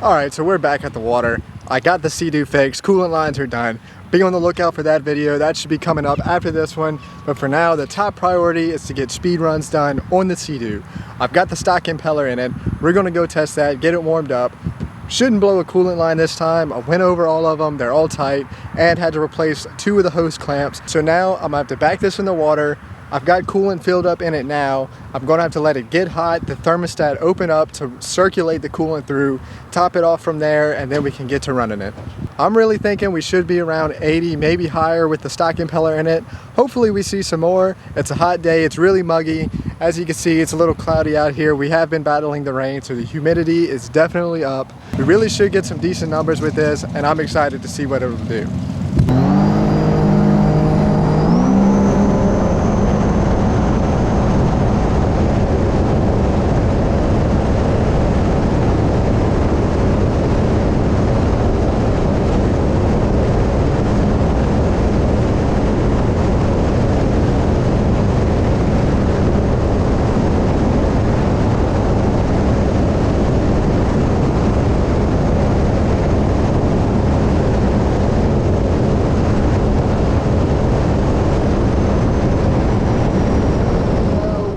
Alright, so we're back at the water. I got the SeaDoo fixed, coolant lines are done. Be on the lookout for that video. That should be coming up after this one. But for now, the top priority is to get speed runs done on the SeaDoo. I've got the stock impeller in it. We're going to go test that, get it warmed up. Shouldn't blow a coolant line this time. I went over all of them, they're all tight, and had to replace 2 of the hose clamps. So now I'm gonna have to back this in the water. I've got coolant filled up in it now. I'm gonna have to let it get hot, the thermostat open up to circulate the coolant through, top it off from there, and then we can get to running it. I'm really thinking we should be around 80, maybe higher with the stock impeller in it. Hopefully we see some more. It's a hot day, it's really muggy. As you can see, it's a little cloudy out here. We have been battling the rain, so the humidity is definitely up. We really should get some decent numbers with this, and I'm excited to see what it'll do.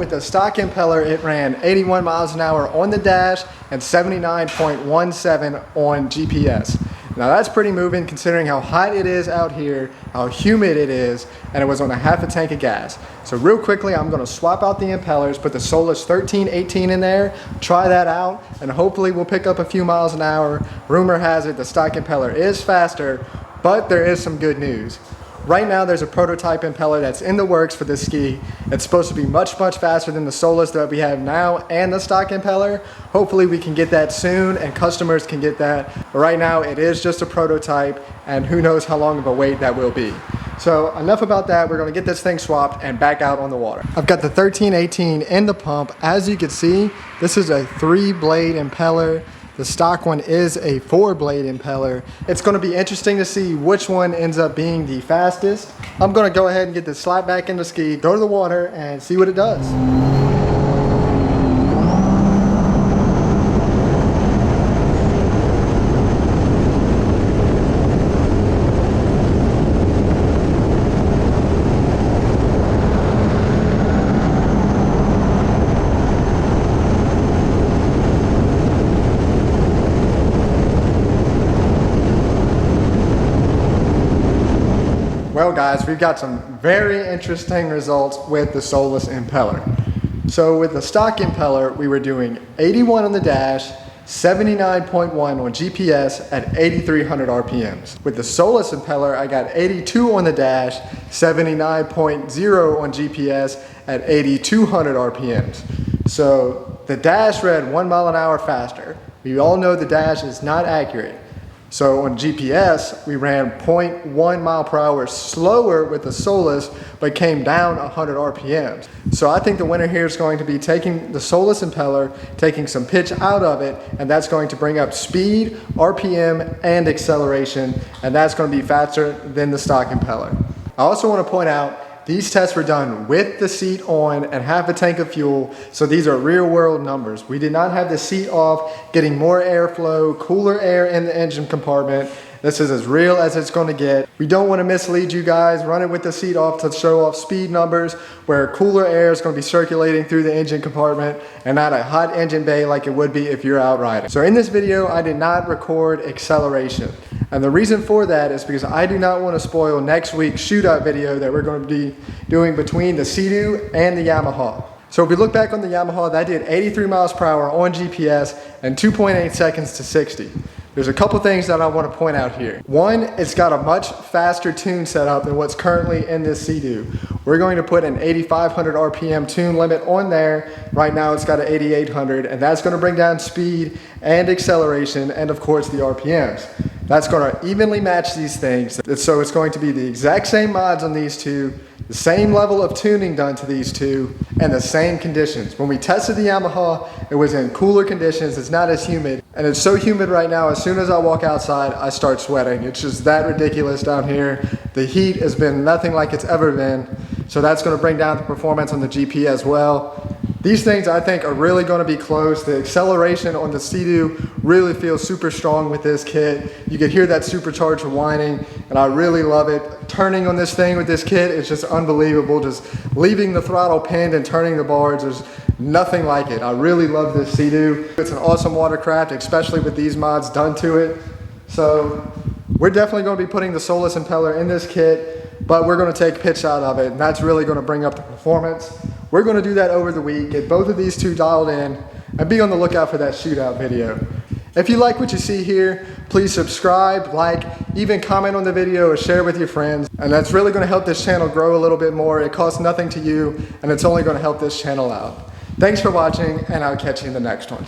The stock impeller, it ran 81 miles an hour on the dash and 79.17 on GPS. Now that's pretty moving considering how hot it is out here, how humid it is, and it was on a half a tank of gas. So real quickly, I'm gonna swap out the impellers, put the Solus 1318 in there, try that out, and hopefully we'll pick up a few miles an hour. Rumor has it the stock impeller is faster, but there is some good news. Right now there's a prototype impeller that's in the works for this ski. It's supposed to be much faster than the Solus that we have now and the stock impeller. Hopefully we can get that soon and customers can get that. But right now it is just a prototype and who knows how long of a wait that will be. So enough about that, we're gonna get this thing swapped and back out on the water. I've got the 1318 in the pump. As you can see, this is a 3-blade impeller. The stock one is a 4-blade impeller. It's gonna be interesting to see which one ends up being the fastest. I'm gonna go ahead and get this slide back in the ski, go to the water, and see what it does. Well guys, we've got some very interesting results with the Solus impeller. So with the stock impeller, we were doing 81 on the dash, 79.1 on GPS at 8,300 RPMs. With the Solus impeller, I got 82 on the dash, 79.0 on GPS at 8,200 RPMs. So the dash read 1 mile an hour faster. We all know the dash is not accurate. So on GPS, we ran 0.1 mile per hour slower with the Solus, but came down 100 RPMs. So I think the winner here is going to be taking the Solus impeller, taking some pitch out of it, and that's going to bring up speed, RPM, and acceleration, and that's going to be faster than the stock impeller. I also want to point out, these tests were done with the seat on and half a tank of fuel, so these are real world numbers. We did not have the seat off, getting more airflow, cooler air in the engine compartment. This is as real as it's going to get. We don't want to mislead you guys, running with the seat off to show off speed numbers where cooler air is going to be circulating through the engine compartment and not a hot engine bay like it would be if you're out riding. So in this video, I did not record acceleration. And the reason for that is because I do not want to spoil next week's shootout video that we're going to be doing between the SeaDoo and the Yamaha. So if we look back on the Yamaha, that did 83 miles per hour on GPS and 2.8 seconds to 60. There's a couple things that I want to point out here. One, it's got a much faster tune setup than what's currently in this SeaDoo. We're going to put an 8,500 RPM tune limit on there. Right now it's got an 8,800, and that's going to bring down speed and acceleration and of course the RPMs. That's going to evenly match these things. So it's going to be the exact same mods on these two, the same level of tuning done to these two, and the same conditions. When we tested the Yamaha, it was in cooler conditions, it's not as humid, and it's so humid right now, as soon as I walk outside, I start sweating. It's just that ridiculous down here. The heat has been nothing like it's ever been, so that's going to bring down the performance on the GP as well. These things I think are really going to be close. The acceleration on the SeaDoo really feels super strong with this kit. You can hear that supercharger whining, and I really love it. Turning on this thing with this kit is just unbelievable. Just leaving the throttle pinned and turning the bars, there's nothing like it. I really love this SeaDoo. It's an awesome watercraft, especially with these mods done to it. So we're definitely going to be putting the Solus impeller in this kit, but we're going to take pitch out of it, and that's really going to bring up the performance. We're going to do that over the week, get both of these two dialed in, and be on the lookout for that shootout video. If you like what you see here, please subscribe, like, even comment on the video or share with your friends. And that's really going to help this channel grow a little bit more. It costs nothing to you, and it's only going to help this channel out. Thanks for watching, and I'll catch you in the next one.